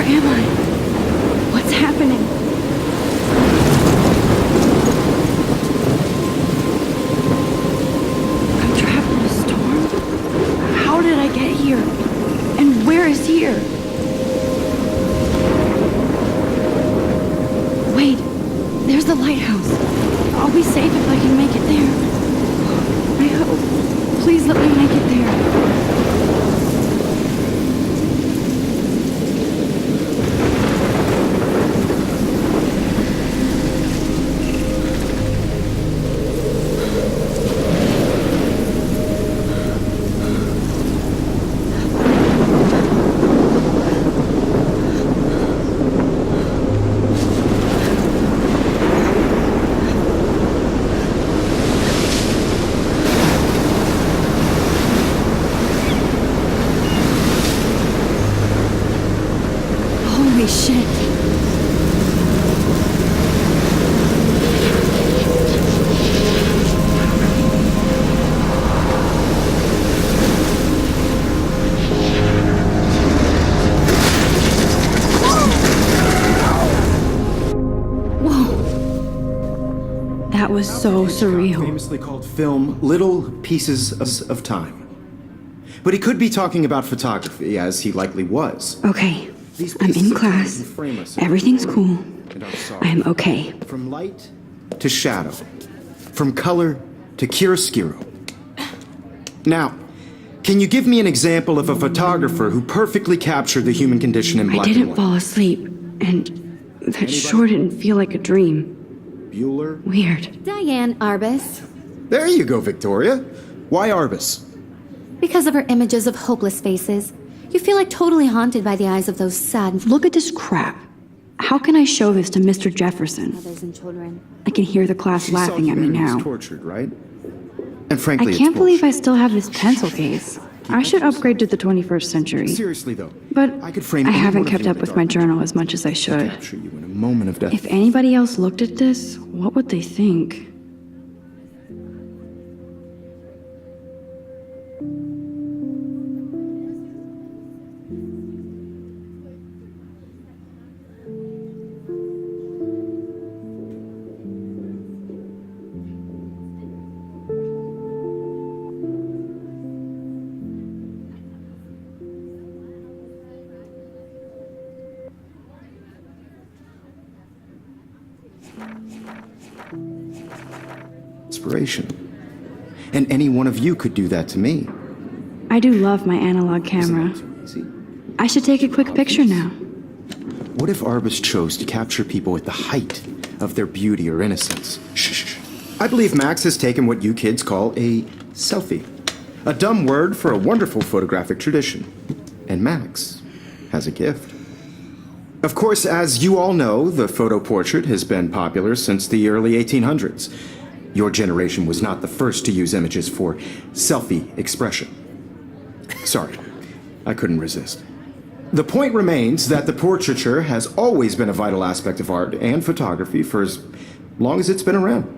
am I? What's happening? I'm trapped in a storm? How did I get here? And where is here? Wait, there's the lighthouse. I'll be safe if I can make it there. I hope. Please let me make it there. Holy shit. Whoa. That was so surreal. Famously called film Little Pieces of Time. But he could be talking about photography, as he likely was. Okay. I'm in class. Everything's cool. I'm okay. From light to shadow. From color to chiaroscuro. Now, can you give me an example of a photographer who perfectly captured the human condition in black and white? I didn't fall asleep, and that sure didn't feel like a dream. Bueller? Weird. Diane Arbus. There you go, Victoria. Why Arbus? Because of her images of hopeless faces. You feel like totally haunted by the eyes of those sad Look at this crap. How can I show this to Mr. Jefferson? mothers and children. I can hear the class laughing at me now. Tortured, right? And frankly, I can't believe I still have this pencil case. I should upgrade to the 21st century. Seriously though, But I could frame I any haven't one of kept you up in the with my dark. journal as much as I should. Capture you in a moment of death. If anybody else looked at this, what would they think? Inspiration. And any one of you could do that to me. I do love my analog camera. Isn't that so easy? I should take a quick picture now. What if Arbus chose to capture people at the height of their beauty or innocence? Shh. I believe Max has taken what you kids call a selfie. A dumb word for a wonderful photographic tradition. And Max has a gift. Of course, as you all know, the photo portrait has been popular since the early 1800s. Your generation was not the first to use images for selfie expression. Sorry, I couldn't resist. The point remains that the portraiture has always been a vital aspect of art and photography for as long as it's been around.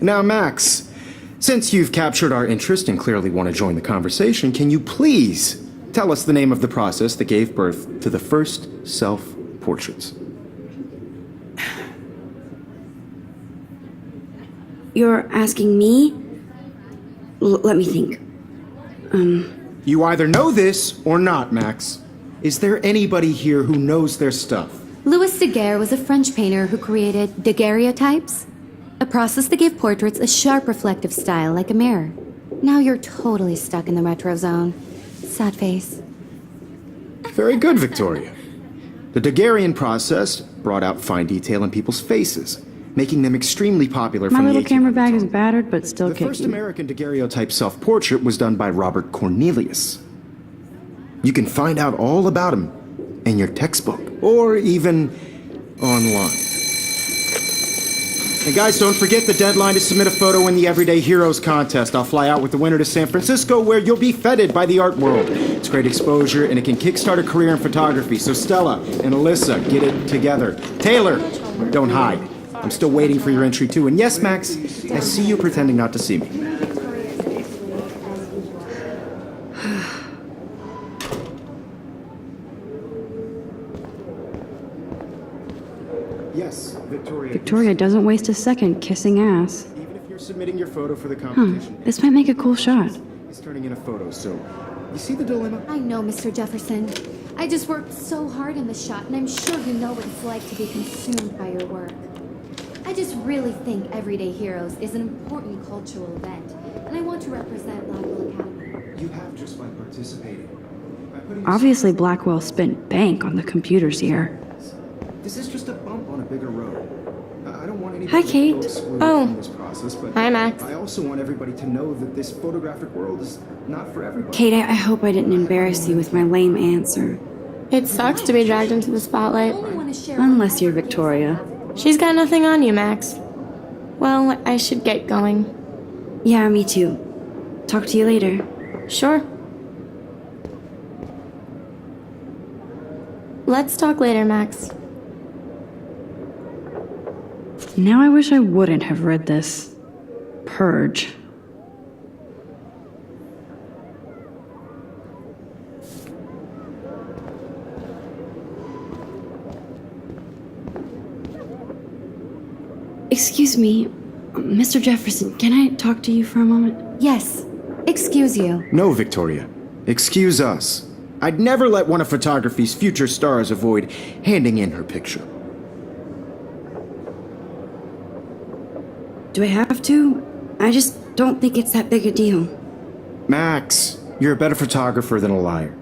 Now, Max, since you've captured our interest and clearly want to join the conversation, can you please tell us the name of the process that gave birth to the first self-portraits? You're asking me? Let me think. You either know this or not, Max. Is there anybody here who knows their stuff? Louis Daguerre was a French painter who created daguerreotypes, a process that gave portraits a sharp reflective style like a mirror. Now you're totally stuck in the retro zone. Sad face. Very good, Victoria. The Daguerrean process brought out fine detail in people's faces, making them extremely popular My from the little camera 1800s bag is on. battered, but still The first kicking. American daguerreotype self-portrait was done by Robert Cornelius. You can find out all about him in your textbook, or even online. And guys, don't forget the deadline to submit a photo in the Everyday Heroes contest. I'll fly out with the winner to San Francisco, where you'll be feted by the art world. It's great exposure, and it can kickstart a career in photography. So Stella and Alyssa, get it together. Taylor, don't hide. I'm still waiting for your entry too. And yes, Max, I see you pretending not to see me. Yes, Victoria. Victoria doesn't waste a second kissing ass. Even if you're submitting your photo for the competition, This might make a cool shot. it's turning in a photo, so you see the dilemma? I know, Mr. Jefferson. I just worked so hard on the shot, and I'm sure you know what it's like to be consumed by your work. I just really think Everyday Heroes is an important cultural event, and I want to represent Blackwell Academy. You have just by participating. By putting Obviously, Blackwell spent bank on the computers here. This is just a bump on a bigger road. I don't want anybody Hi, to Kate. feel excluded Oh. from this process, but Hi, Max. I also want everybody to know that this photographic world is not for everybody. Kate, I hope I didn't embarrass you with my lame answer. It sucks to be dragged into the spotlight. I only want to share Unless you're Victoria. She's got nothing on you, Max. Well, I should get going. Yeah, me too. Talk to you later. Sure. Let's talk later, Max. Now I wish I wouldn't have read this. Purge. Excuse me, Mr. Jefferson, can I talk to you for a moment? Yes. Excuse you. No, Victoria. Excuse us. I'd never let one of photography's future stars avoid handing in her picture. Do I have to? I just don't think it's that big a deal. Max, you're a better photographer than a liar.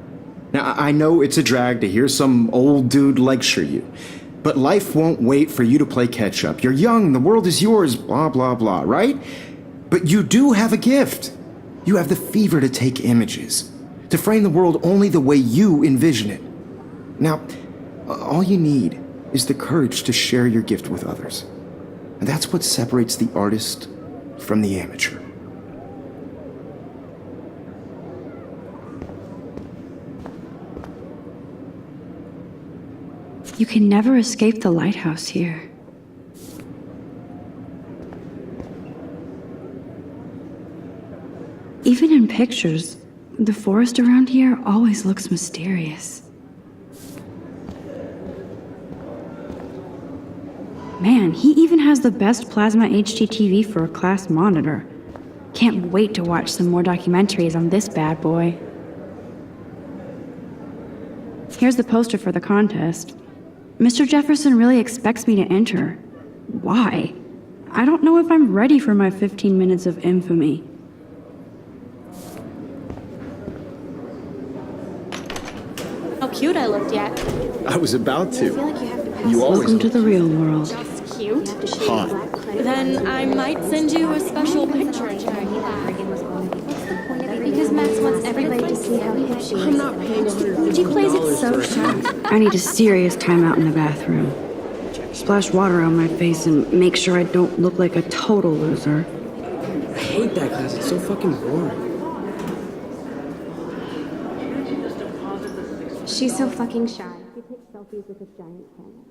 Now, I know it's a drag to hear some old dude lecture you, but life won't wait for you to play catch up. You're young, the world is yours, blah, blah, blah, right? But you do have a gift. You have the fever to take images, to frame the world only the way you envision it. Now, all you need is the courage to share your gift with others. And that's what separates the artist from the amateur. You can never escape the lighthouse here. Even in pictures, the forest around here always looks mysterious. Man, he even has the best plasma HDTV for a class monitor. Can't wait to watch some more documentaries on this bad boy. Here's the poster for the contest. Mr. Jefferson really expects me to enter. Why? I don't know if I'm ready for my 15 minutes of infamy. How cute I looked yet. I was about to. You always Welcome to the real world. Just cute. hot. Then I might send you a special picture. Because Max wants everybody to see how hip she is. I'm not paying $150. She plays it so sharp. I need a serious timeout in the bathroom. Splash water on my face and make sure I don't look like a total loser. I hate that class. It's so fucking boring. She's so fucking shy. She takes selfies with this giant camera.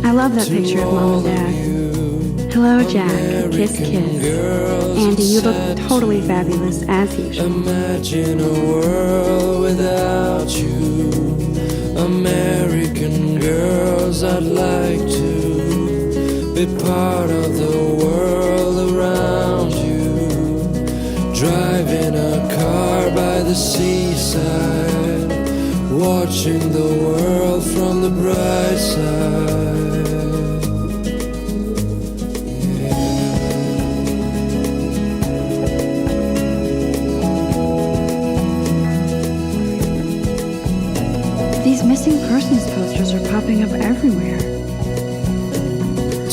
I love that picture of Mom and Dad. Hello, Jack. Kiss, kiss. Andy, you look totally fabulous, as usual. Imagine a world without you. American girls, I'd like to be part of the world around you. Driving a car by the seaside, watching the world from the bright side. These missing persons posters are popping up everywhere.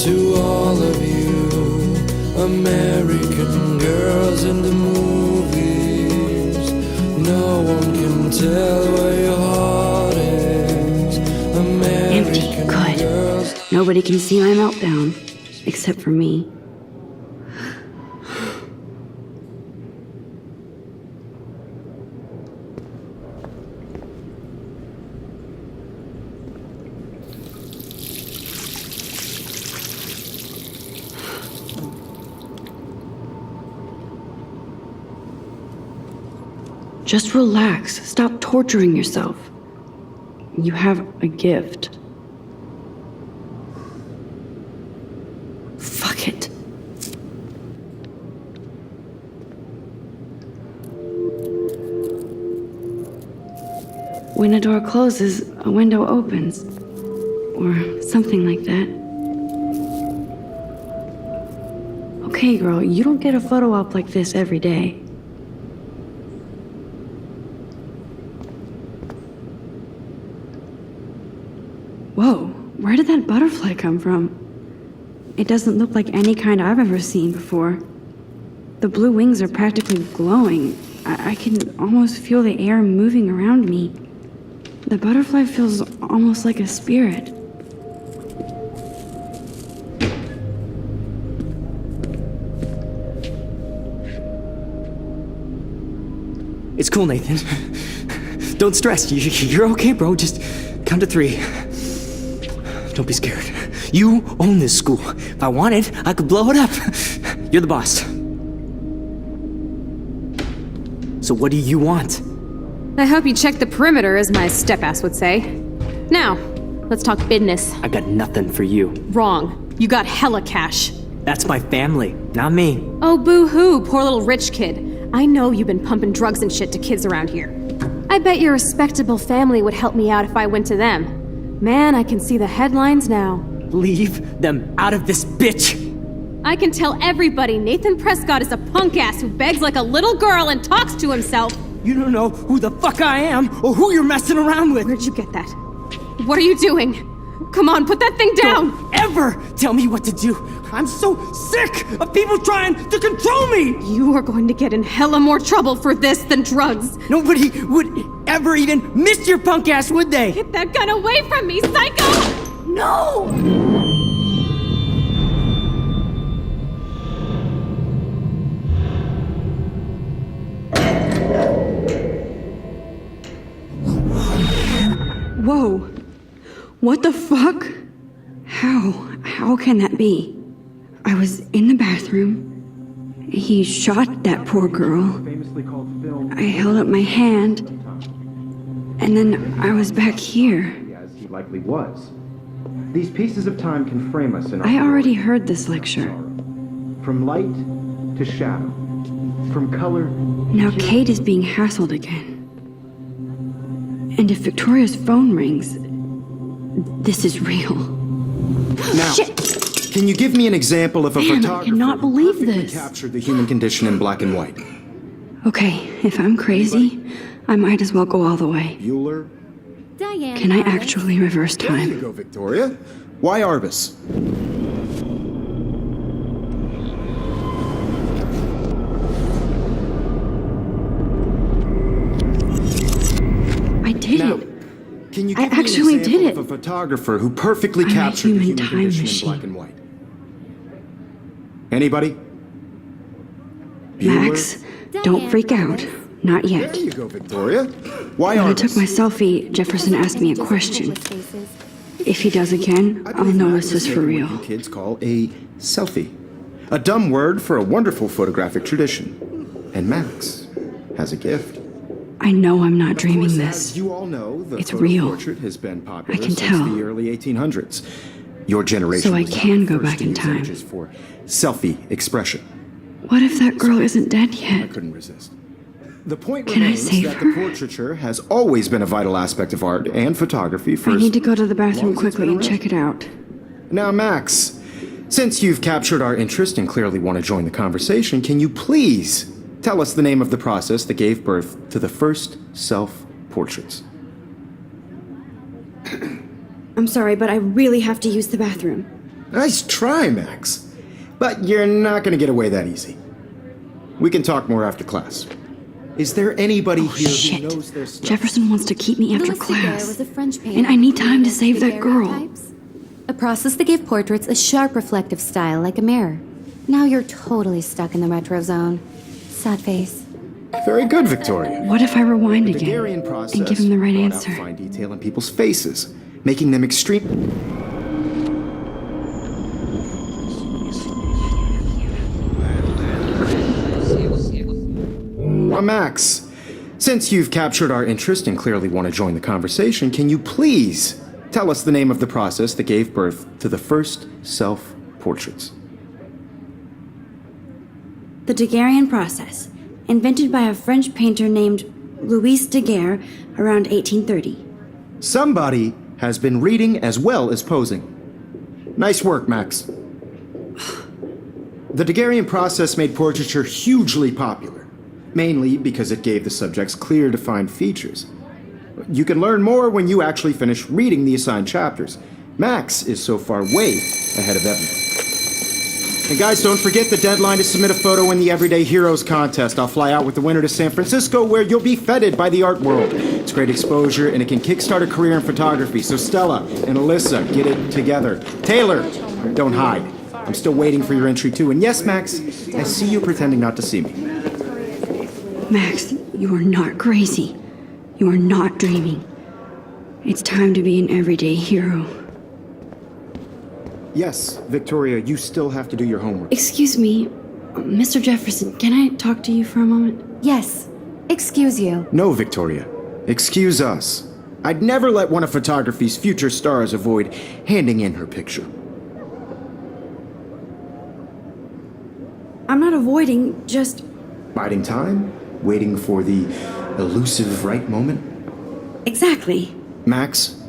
To all of you, American girls in the movies, no one can tell where your heart is. American Good. girls. Nobody can see my meltdown, except for me. Just relax. Stop torturing yourself. You have a gift. Fuck it. When a door closes, a window opens. Or something like that. Okay, girl, you don't get a photo op like this every day. Whoa, where did that butterfly come from? It doesn't look like any kind I've ever seen before. The blue wings are practically glowing. I can almost feel the air moving around me. The butterfly feels almost like a spirit. It's cool, Nathan. Don't stress. You're okay, bro. Just count to 3. Don't be scared. You own this school. If I wanted, I could blow it up. You're the boss. So what do you want? I hope you checked the perimeter, as my step-ass would say. Now, let's talk business. I got nothing for you. Wrong. You got hella cash. That's my family, not me. Oh, boo-hoo, poor little rich kid. I know you've been pumping drugs and shit to kids around here. I bet your respectable family would help me out if I went to them. Man, I can see the headlines now. Leave them out of this bitch! I can tell everybody Nathan Prescott is a punk-ass who begs like a little girl and talks to himself. You don't know who the fuck I am or who you're messing around with. Where'd you get that? What are you doing? Come on, put that thing down! Don't ever tell me what to do. I'm so sick of people trying to control me! You are going to get in hella more trouble for this than drugs. Nobody would ever even miss your punk ass, would they? Get that gun away from me, psycho! No! Whoa. What the fuck? How can that be? I was in the bathroom. He shot that poor girl. I held up my hand. And then I was back here. As he likely was. These pieces of time can frame us in our I already heard this lecture. From light to shadow. From color. Now Kate is being hassled again. And if Victoria's phone rings, this is real. Now, Shit! Can you give me an example of a Man, I photographer cannot who believe perfectly this. captured the human condition in black and white? Okay, if I'm crazy, I might as well go all the way. Bueller? Diane. Can I Arbus. actually reverse There you time? go, Victoria. Why Arbus? I did Now, it. can you I give me actually an example did it. of a photographer who perfectly I'm a captured the human human time condition machine. in black and white? Anybody? Max, don't freak out. Not yet. There you go, Victoria. Why When I Arbus? took my selfie, Jefferson asked me a question. If he does again, I I'll believe know Max this is is for making real. what you kids call a selfie. A dumb word for a wonderful photographic tradition. And Max has a gift. I know I'm not Of dreaming course, this. As you all know, the It's photo real. portrait has been popular I can since tell. the early 1800s. Your generation So I was not can the go first back to in use time. images for selfie expression. What if that girl isn't dead I yet? couldn't resist. The point Can I remains save that her? the portraiture has always been a vital aspect of art and photography for I as need to go to the long bathroom as it's quickly been and around. check it out. Now, Max, since you've captured our interest and clearly want to join the conversation, can you please tell us the name of the process that gave birth to the first self-portraits? I'm sorry, but I really have to use the bathroom. Nice try, Max. But you're not going to get away that easy. We can talk more after class. Is there anybody here Shit. who knows their stuff? Jefferson wants to keep me after Louis Daguerre class. was a French painter And I need who time to created save that girl. daguerreotypes, a process that gave portraits a sharp reflective style like a mirror. Now you're totally stuck in the retro zone. Sad face. Very good, Victoria. What if I rewind The again Daguerrean process and give him the right brought out answer? fine detail in people's faces, making them extreme. Well, Max, since you've captured our interest and clearly want to join the conversation, can you please tell us the name of the process that gave birth to the first self-portraits? The Daguerrean process, invented by a French painter named Louis Daguerre around 1830. Somebody has been reading as well as posing. Nice work, Max. The Daguerrean process made portraiture hugely popular, mainly because it gave the subjects clear, defined features. You can learn more when you actually finish reading the assigned chapters. Max is so far way ahead of everyone. And guys, don't forget the deadline to submit a photo in the Everyday Heroes contest. I'll fly out with the winner to San Francisco, where you'll be feted by the art world. It's great exposure, and it can kickstart a career in photography. So Stella and Alyssa, get it together. Taylor, don't hide. I'm still waiting for your entry too. And yes, Max, I see you pretending not to see me. Max, you are not crazy. You are not dreaming. It's time to be an everyday hero. Yes, Victoria, you still have to do your homework. Excuse me, Mr. Jefferson, can I talk to you for a moment? Yes. Excuse you. No, Victoria. Excuse us. I'd never let one of photography's future stars avoid handing in her picture. I'm not avoiding, just... Biding time? Waiting for the elusive right moment? Exactly. Max,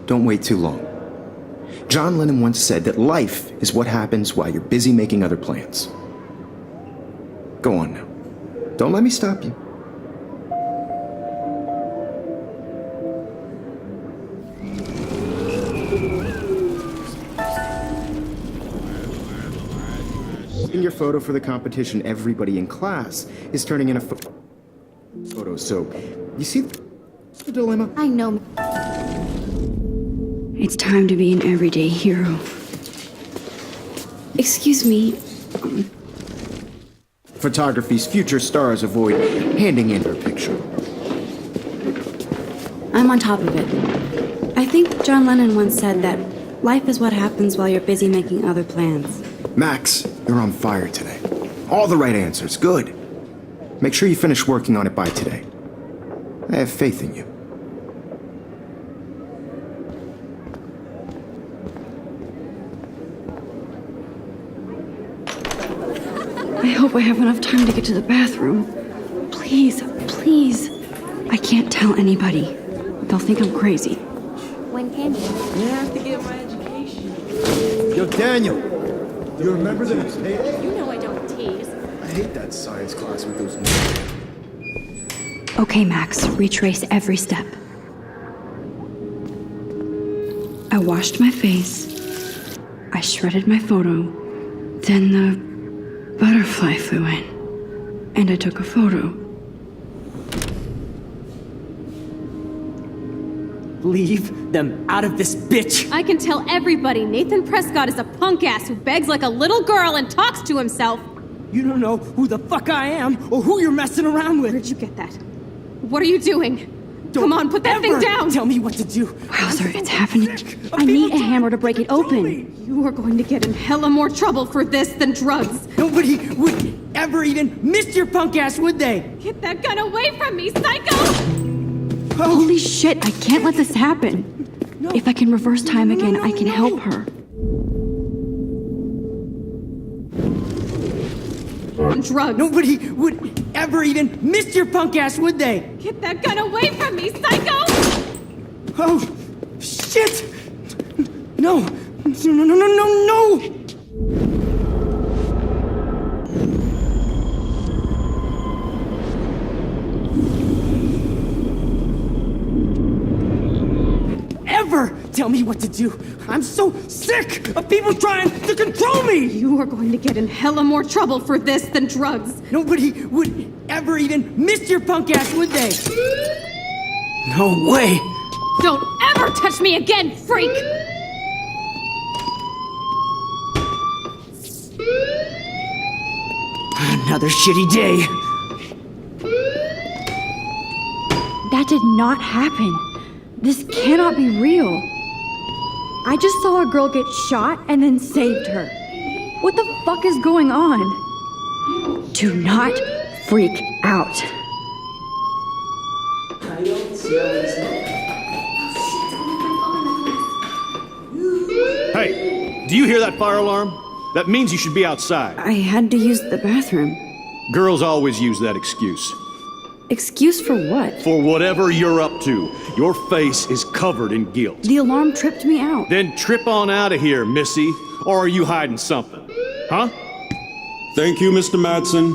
don't wait too long. John Lennon once said that life is what happens while you're busy making other plans. Go on now. Don't let me stop you. In your photo for the competition, everybody in class is turning in a photo. So, you see the dilemma? I know. It's time to be an everyday hero. Excuse me, Photography's future stars avoid handing in her picture. I'm on top of it. I think John Lennon once said that life is what happens while you're busy making other plans. Max, you're on fire today. All the right answers. Good. Make sure you finish working on it by today. I have faith in you. I hope I have enough time to get to the bathroom. Please, please. I can't tell anybody. They'll think I'm crazy. When can you? I have to get my education. Yo, Daniel! You remember the potato? You know I don't tease. I hate that science class with those Okay, Max, retrace every step. I washed my face. I shredded my photo. Then the butterfly flew in. And I took a photo. Leave them out of this bitch! I can tell everybody Nathan Prescott is a punk ass who begs like a little girl and talks to himself. You don't know who the fuck I am or who you're messing around with. Where'd you get that? What are you doing? Come on, put that thing Ever down! Tell me what to do. Wowzer, it's happening. I need a hammer to break it open. You are going to get in hella more trouble for this than drugs. Nobody would ever even miss your punk ass, would they? Get that gun away from me, psycho! Holy shit, I can't let this happen. If I can reverse time again, I can help her. Drugs. Nobody would ever even miss your punk ass, would they? Get that gun away from me, psycho! Oh, shit! No! No, no, no, no, no! Ever tell me what to do. I'm so sick of people trying to control me! You are going to get in hella more trouble for this than drugs. Nobody would ever even miss your punk ass, would they? No way! Don't ever touch me again, freak! Another shitty day. That did not happen. This cannot be real. I just saw a girl get shot and then saved her. What the fuck is going on? Do not freak out. Hey, do you hear that fire alarm? That means you should be outside. I had to use the bathroom. Girls always use that excuse. Excuse for what? For whatever you're up to, your face is covered in guilt. The alarm tripped me out. Then trip on out of here, Missy. Or are you hiding something? Huh? Thank you, Mr. Madsen.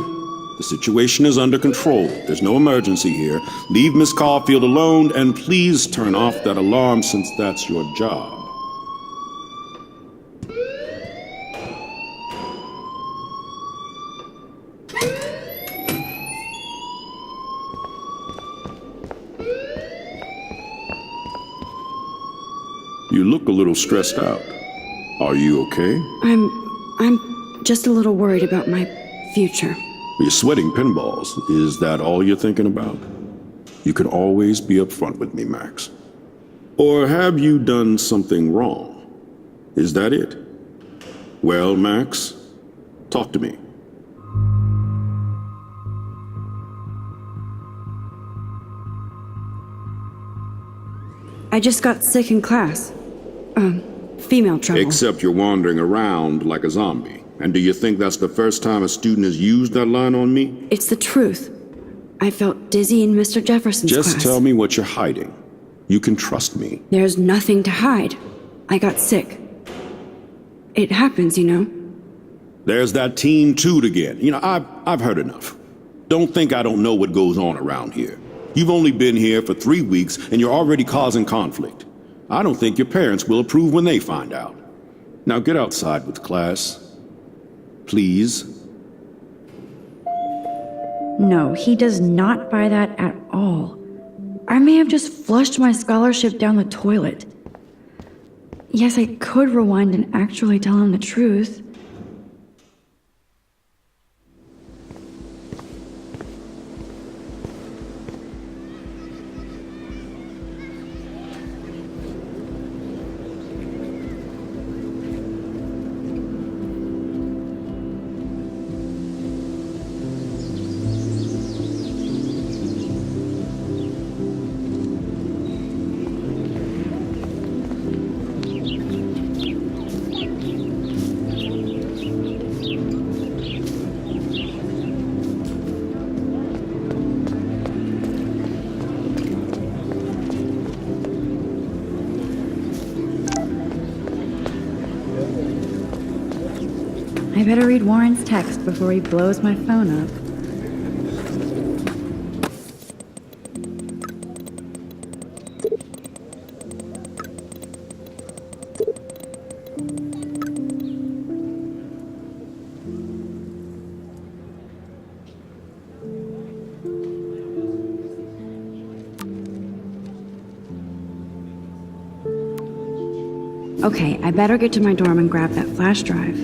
The situation is under control. There's no emergency here. Leave Miss Caulfield alone, and please turn off that alarm since that's your job. You look a little stressed out. Are you okay? I'm just a little worried about my future. You're sweating pinballs. Is that all you're thinking about? You can always be upfront with me, Max. Or have you done something wrong? Is that it? Well, Max, talk to me. I just got sick in class. Female trouble. Except you're wandering around like a zombie. And do you think that's the first time a student has used that line on me? It's the truth. I felt dizzy in Mr. Jefferson's class. Just tell me what you're hiding. You can trust me. There's nothing to hide. I got sick. It happens, you know. There's that teen toot again. You know, I've heard enough. Don't think I don't know what goes on around here. You've only been here for 3 weeks and you're already causing conflict. I don't think your parents will approve when they find out. Now get outside with class. Please. No, he does not buy that at all. I may have just flushed my scholarship down the toilet. Yes, I could rewind and actually tell him the truth. I better read Warren's text before he blows my phone up. Okay, I better get to my dorm and grab that flash drive.